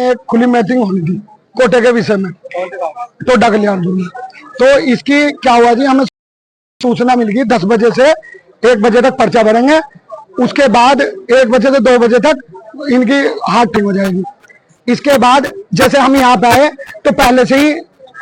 एक खुली मीटिंग होनी थी कोटे के विषय में, टोडा कल्याणपुर में। तो इसकी क्या हुआ जी, हमें सूचना मिल गई 10 बजे से 1 बजे तक पर्चा भरेंगे, उसके बाद 1 बजे से 2 बजे तक इनकी हाथ ठीक हो जाएगी। इसके बाद जैसे हम यहाँ पे आए तो पहले से ही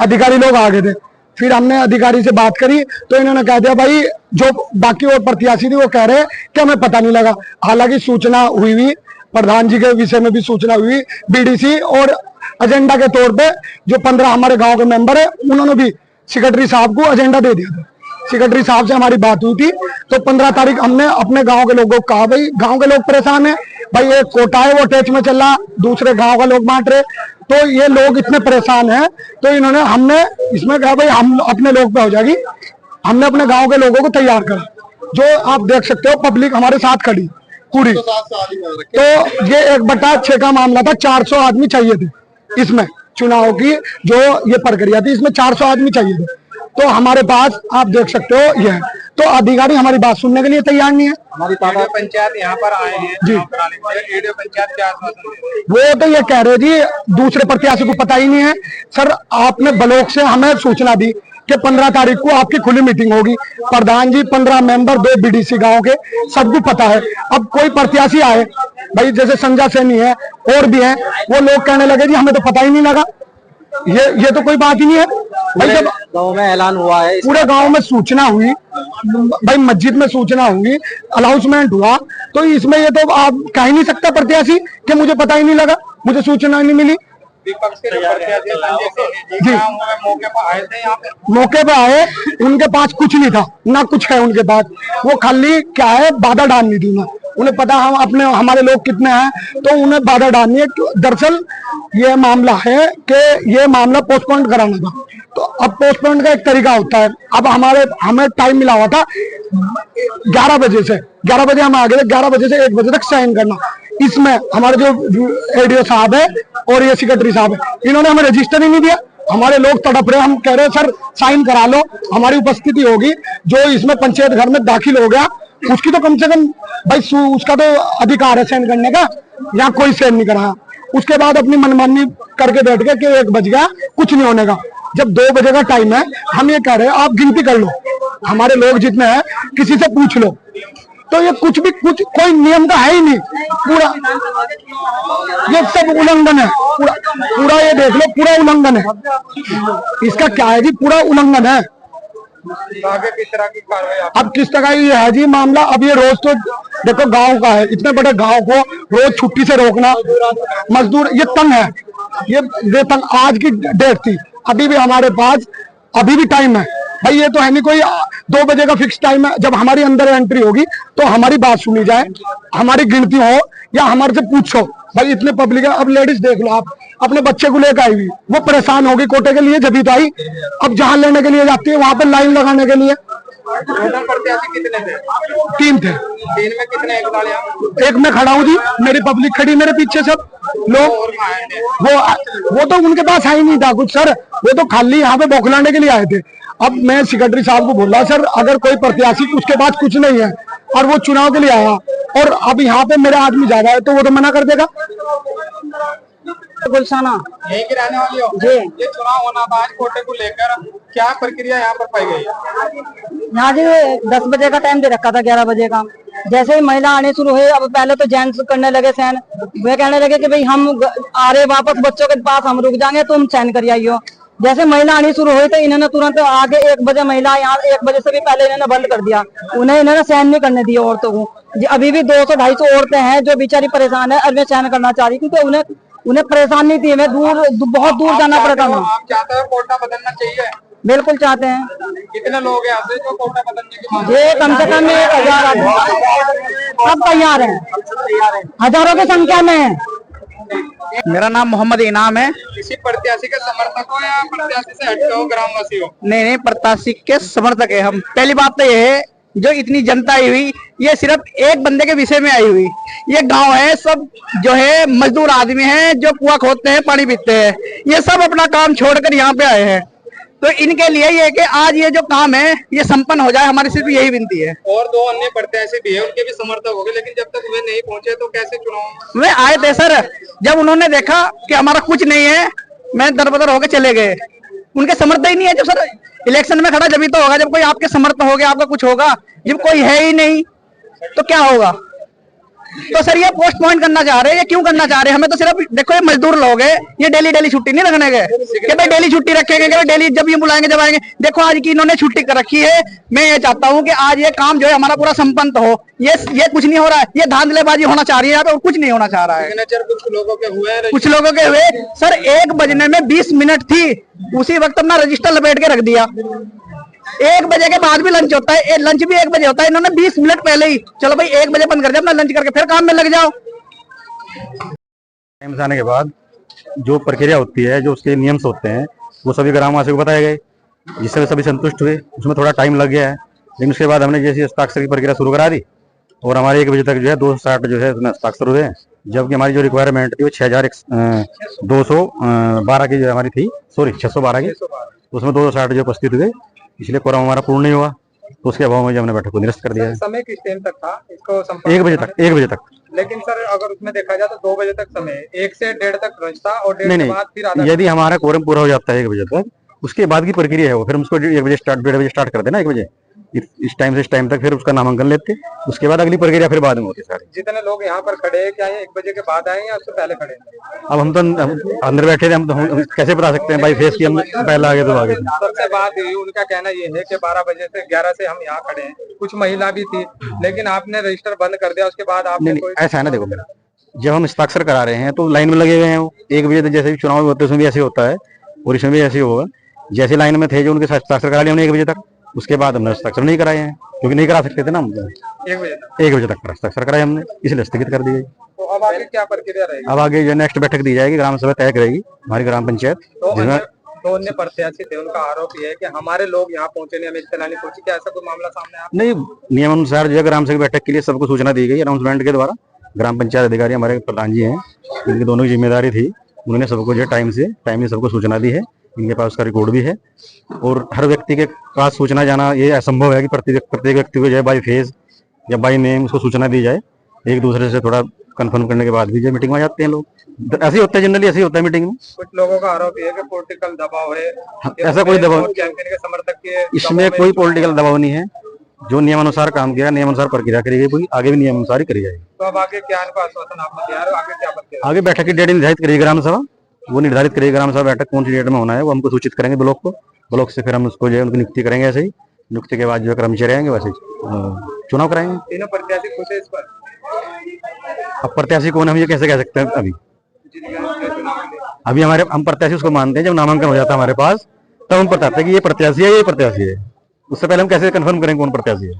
अधिकारी लोग आ गए थे। फिर हमने अधिकारी से बात करी तो इन्होंने कह दिया भाई जो बाकी और प्रत्याशी थी वो कह रहे कि हमें पता नहीं लगा। हालांकि सूचना हुई, प्रधान जी के विषय में भी सूचना हुई, बीडीसी और एजेंडा के तौर पे जो 15 हमारे गांव के मेंबर है उन्होंने भी सेक्रेटरी साहब को एजेंडा दे दिया था। सेक्रेटरी साहब से हमारी बात हुई थी तो 15 तारीख हमने अपने गांव के लोगों को कहा भाई गांव के लोग परेशान है, भाई एक कोटा है वो टैच में चल रहा, दूसरे गांव का लोग बांट रहे, तो ये लोग इतने परेशान हैं। तो इन्होंने हमने इसमें कहा भाई हम अपने लोग पे हो जाएगी। हमने अपने गांव के लोगों को तैयार करा, जो आप देख सकते हो पब्लिक हमारे साथ खड़ी पूरी। तो ये 1/6 का मामला था, 400 आदमी चाहिए थे इसमें, चुनाव की जो ये प्रक्रिया थी इसमें 400 आदमी चाहिए थे। तो हमारे पास आप देख सकते हो ये है, तो अधिकारी हमारी बात सुनने के लिए तैयार नहीं है। हमारी पंचायत यहाँ पर आए हैं जी, पंचायत क्या आश्वासन दे रही है? वो तो ये कह रहे जी दूसरे प्रत्याशी को पता ही नहीं है। सर आपने ब्लॉक से हमें सूचना दी कि 15 तारीख को आपकी खुली मीटिंग होगी, प्रधान जी 15 मेंबर 2 बीडीसी गांव के सबको पता है। अब कोई प्रत्याशी आए भाई जैसे संजय सैनी है और भी है, वो लोग कहने लगे जी हमें तो पता ही नहीं लगा। ये तो कोई बात ही नहीं है भाई। जब गांव में ऐलान हुआ है, पूरे गांव में सूचना हुई भाई, मस्जिद में सूचना हुई, अनाउंसमेंट हुआ, तो इसमें ये तो आप कह ही नहीं सकता प्रत्याशी कि मुझे पता ही नहीं लगा, मुझे सूचना नहीं मिली। विपक्ष के जो प्रत्याशी संजय सेठी जी मौके पर आए थे, यहाँ पे मौके पे आए, उनके पास कुछ नहीं था ना कुछ है उनके पास, वो खाली क्या है बाधा डालनी थी ना, उन्हें पता हम अपने हमारे लोग कितने हैं तो उन्हें बाधा डालनी है। दरअसल ये मामला है कि ये मामला पोस्टपोन कराना था, तो अब पोस्टपोन का एक तरीका होता है। अब हमें टाइम मिला हुआ था 11 बजे से, 11 बजे हम आ गए, 11 बजे से 1 बजे तक साइन करना। इसमें हमारे जो एडीओ साहब है और ये सेक्रेटरी साहब है, इन्होंने हमें रजिस्टर ही नहीं दिया। हमारे लोग तड़प रहे, हम कह रहे हैं सर साइन करा लो, हमारी उपस्थिति होगी, जो इसमें पंचायत घर में दाखिल हो गया उसकी तो कम से कम भाई उसका तो अधिकार है साइन करने का, यहाँ कोई साइन नहीं करा। उसके बाद अपनी मनमानी करके बैठ गए कि 1 बज गया, कुछ नहीं होने का। जब 2 बजे का टाइम है, हम ये कह रहे हैं आप गिनती कर लो, हमारे लोग जितने हैं किसी से पूछ लो, तो ये कुछ कोई नियम का है ही नहीं, पूरा ये सब उल्लंघन है, पूरा ये देख लो पूरा उल्लंघन है। इसका क्या है जी, पूरा उल्लंघन है। आगे किस तरह की कार्रवाई? अब किस तरह ये है जी मामला, अब ये रोज तो देखो गांव का है, इतने बड़े गांव को रोज छुट्टी से रोकना, मजदूर ये तंग है, ये तंग। आज की डेट थी, अभी भी हमारे पास अभी भी टाइम है भाई, ये तो है नहीं कोई 2 बजे का फिक्स टाइम है। जब हमारी अंदर एंट्री होगी तो हमारी बात सुनी जाए, हमारी गिनती हो या हमारे से पूछो भाई, इतने पब्लिक है। अब लेडीज देख लो, आप अपने बच्चे को लेकर आई हुई, वो परेशान होगी कोटे के लिए जब तो आई, अब जहां लेने के लिए जाती है वहां पे लाइन लगाने के लिए। प्रत्याशी कितने थे? 3 थे। 3 में कितने? एक में खड़ा हूँ जी, मेरी पब्लिक खड़ी मेरे पीछे सब लोग, वो तो उनके पास है ही नहीं था कुछ सर, वो तो खाली यहाँ पे बौखलाने के लिए आए थे। अब मैं सेक्रेटरी साहब को बोला सर अगर कोई प्रत्याशी उसके पास कुछ नहीं है और वो चुनाव के लिए आया और अब यहाँ पे मेरा आदमी ज्यादा है तो वो तो मना कर देगा। गुलशाना यही की रहने वाली हो जी। ये चुनाव होना था आज कोटे को लेकर, क्या प्रक्रिया यहाँ पर पाई गई है? यहाँ जी 10 बजे का टाइम दे रखा था, 11 बजे का। जैसे ही महिला आने शुरू हुई, अब पहले तो जेंट्स करने लगे सहन, वे कहने लगे कि भाई हम आ रहे वापस बच्चों के पास, हम रुक जाएंगे, तुम सहन कर आइयो। जैसे महिला आनी शुरू हुई तो इन्होंने तुरंत आगे 1 बजे महिला यहाँ 1 बजे से भी पहले इन्होंने बंद कर दिया, इन्होंने सहन नहीं करने दिया औरतों को। अभी भी 200-250 औरतें हैं जो बेचारी परेशान है और मैं सहन करना चाह रही क्योंकि उन्हें परेशान नहीं थी, मैं बहुत दूर जाना पड़ता था। आप चाहते हो कोटा बदलना चाहिए? बिल्कुल चाहते हैं। कितने लोग हैं यहाँ से जो कोटा बदलने की मांग? ये कम से कम 1000 आदमी सब तैयार हैं, हजारों की संख्या में है। मेरा नाम मोहम्मद इनाम है। किसी प्रत्याशी के समर्थक हो या प्रत्याशी से हटके हो, ग्रामवासी हो? नहीं, प्रत्याशी के समर्थक है हम। पहली बात तो ये है जो इतनी जनता आई हुई ये सिर्फ एक बंदे के विषय में आई हुई। ये गांव है, सब जो है मजदूर आदमी हैं जो कुआं खोदते हैं, पानी पीते हैं, ये सब अपना काम छोड़कर यहाँ पे आए हैं। तो इनके लिए ये कि आज ये जो काम है ये संपन्न हो जाए, हमारी सिर्फ यही विनती है। और दो अन्य प्रत्याशी भी है, उनके भी समर्थक हो गए, लेकिन जब तक वे नहीं पहुंचे तो कैसे चुनाव? वे आए थे सर, जब उन्होंने देखा कि हमारा कुछ नहीं है, मैं दरबदर होकर चले गए। उनके समर्थक ही नहीं है। जब सर इलेक्शन में खड़ा जब तो होगा, जब कोई आपके समर्थक हो गया, आपका कुछ होगा। जब कोई है ही नहीं तो क्या होगा? तो सर ये पोस्टपोन करना चाह रहे हैं, ये क्यों करना चाह रहे हैं? हमें तो सिर्फ देखो, ये मजदूर लोग हैं, ये डेली डेली छुट्टी नहीं रखने गए कि भाई डेली छुट्टी रखेंगे, कि डेली जब ये बुलाएंगे जब आएंगे। देखो आज की इन्होंने छुट्टी कर रखी है। मैं ये चाहता हूँ कि आज ये काम जो है हमारा पूरा संपन्न हो। ये कुछ नहीं हो रहा है, ये धांधलेबाजी होना चाह रही है यहाँ पे, और कुछ नहीं होना चाह रहा है। सिग्नेचर कुछ लोगों के हुए, कुछ लोगों के हुए सर। 1 बजने में 20 मिनट थी, उसी वक्त अपना रजिस्टर लपेट के रख दिया। 1 बजे के बाद भी लंच होता है, लंच भी 1 बजे होता है। इन्होंने 20 मिनट पहले ही, चलो भाई 1 बजे बंद कर दिया, अपना लंच करके फिर काम में लग जाओ। टाइम से आने के बाद जो प्रक्रिया होती है, जो उसके नियम होते हैं, वो सभी ग्रामवासियों को बताए गए, जिससे वे सभी संतुष्ट हुए। उसमें थोड़ा टाइम लग गया है, लेकिन उसके बाद हमने जैसे हस्ताक्षर की प्रक्रिया शुरू करा दी और हमारे 1 बजे तक जो है 260 जो है उसमें हस्ताक्षर हुए हैं। जबकि हमारी जो रिक्वायरमेंट थी वो 6212 की जो हमारी थी, सॉरी 612 की, उसमें 260 जो उपस्थित हुए, इसलिए कोरम हमारा पूर्ण नहीं हुआ। तो उसके अभाव में जो हमने बैठक को निरस्त कर दिया है। समय किस टाइम तक था इसको? 1 बजे तक, 1 बजे तक। लेकिन सर अगर उसमें देखा जाए तो 2 बजे तक समय, 1 से 1:30 तक लंच था और 1:30 के बाद फिर आधा। यदि हमारा कोरम पूरा हो जाता है 1 बजे तक, उसके बाद की प्रक्रिया है वो, फिर हम उसको 1 बजे स्टार्ट, 1:30 बजे स्टार्ट कर देना, 1 बजे इस टाइम से इस टाइम तक फिर उसका नामांकन लेते, उसके बाद अगली प्रक्रिया फिर बाद में होती है सारी। जितने लोग यहाँ पर खड़े हैं, क्या ये 1 बजे के बाद आए या उससे पहले खड़े हैं? अब हम तो अंदर बैठे थे, हम कैसे बता सकते हैं भाई फेस की, हम पहले आगे तो आगे। सबसे बात हुई, उनका कहना ये है कि 12 बजे से 11 से हम यहाँ खड़े हैं, कुछ महिला भी थी, लेकिन आपने रजिस्टर बंद कर दिया। उसके बाद आपने नहीं, ऐसा है ना, देखो मेरा, जब हम हस्ताक्षर करा रहे हैं तो लाइन में लगे हुए हैं वो। 1 बजे तक जैसे भी चुनाव होते हैं उसमें भी ऐसे होता है और इसमें भी ऐसे होगा। जैसे लाइन में थे जो उनके साथ हस्ताक्षर करा लिया हमने 1 बजे तक, उसके बाद हमने हस्ताक्षर नहीं कराए हैं, क्योंकि नहीं करा सकते थे ना हम। 1 बजे तक हस्ताक्षर कराए हमने, इसलिए स्थगित कर दी गई। तो अब आगे क्या प्रक्रिया रहेगी? अब आगे जो नेक्स्ट बैठक दी जाएगी, ग्राम सभा तय करेगी हमारी ग्राम पंचायत। तो अन्य प्रत्याशी थे, उनका आरोप ये है कि हमारे लोग यहाँ पहुंचे नहीं, हमें इत्तला नहीं पहुंची। क्या ऐसा कोई मामला सामने आया? नहीं, नियमानुसार जो है ग्राम सभा बैठक के लिए सबको सूचना दी गई अनाउंसमेंट के द्वारा। ग्राम पंचायत अधिकारी हमारे प्रधान जी हैं, इनकी दोनों की जिम्मेदारी थी, उन्होंने सबको जो टाइम से सबको सूचना दी है। इनके पास उसका रिकॉर्ड भी है और हर व्यक्ति के पास सूचना जाना ये असंभव है कि प्रत्येक व्यक्ति को जो है बाई फेस या बाई नेम उसको सूचना दी जाए। एक दूसरे से थोड़ा कंफर्म करने के बाद भी जो मीटिंग में जाते हैं लोग, ऐसे ही होता है, जनरली ऐसे ही होता है मीटिंग में। कुछ लोगों का आरोप है कि पॉलिटिकल दबाव है। ऐसा कोई दबाव, चैंपियन के समर्थक के इसमें कोई पॉलिटिकल दबाव नहीं है। जो नियमानुसार काम किया, नियमानुसार प्रक्रिया करी गई, पूरी आगे भी नियमानुसार ही करी जाएगी। तो अब आगे क्या आश्वासन आपने दिया है? आगे क्या प्रक्रिया? आगे बैठक की डेट निर्धारित करेगी ग्राम सभा, वो निर्धारित करेगी ग्राम सभा बैठक कौन सी डेट में होना है, वो हमको सूचित करेंगे ब्लॉक को। ब्लॉक से फिर हम उसको जो है उनकी नियुक्ति करेंगे। ऐसे ही नियुक्ति के बाद जो कर्मचारी आएंगे वैसे चुनाव कराएंगे। तीनों प्रत्याशी खुश है इस पर? अब प्रत्याशी कौन, हम ये कैसे कह सकते हैं? अभी हम प्रत्याशी उसको मानते हैं जब नामांकन हो जाता है हमारे पास, तब हम बताते हैं कि ये प्रत्याशी है, ये प्रत्याशी है। उससे पहले हम कैसे कंफर्म करेंगे कौन प्रत्याशी है?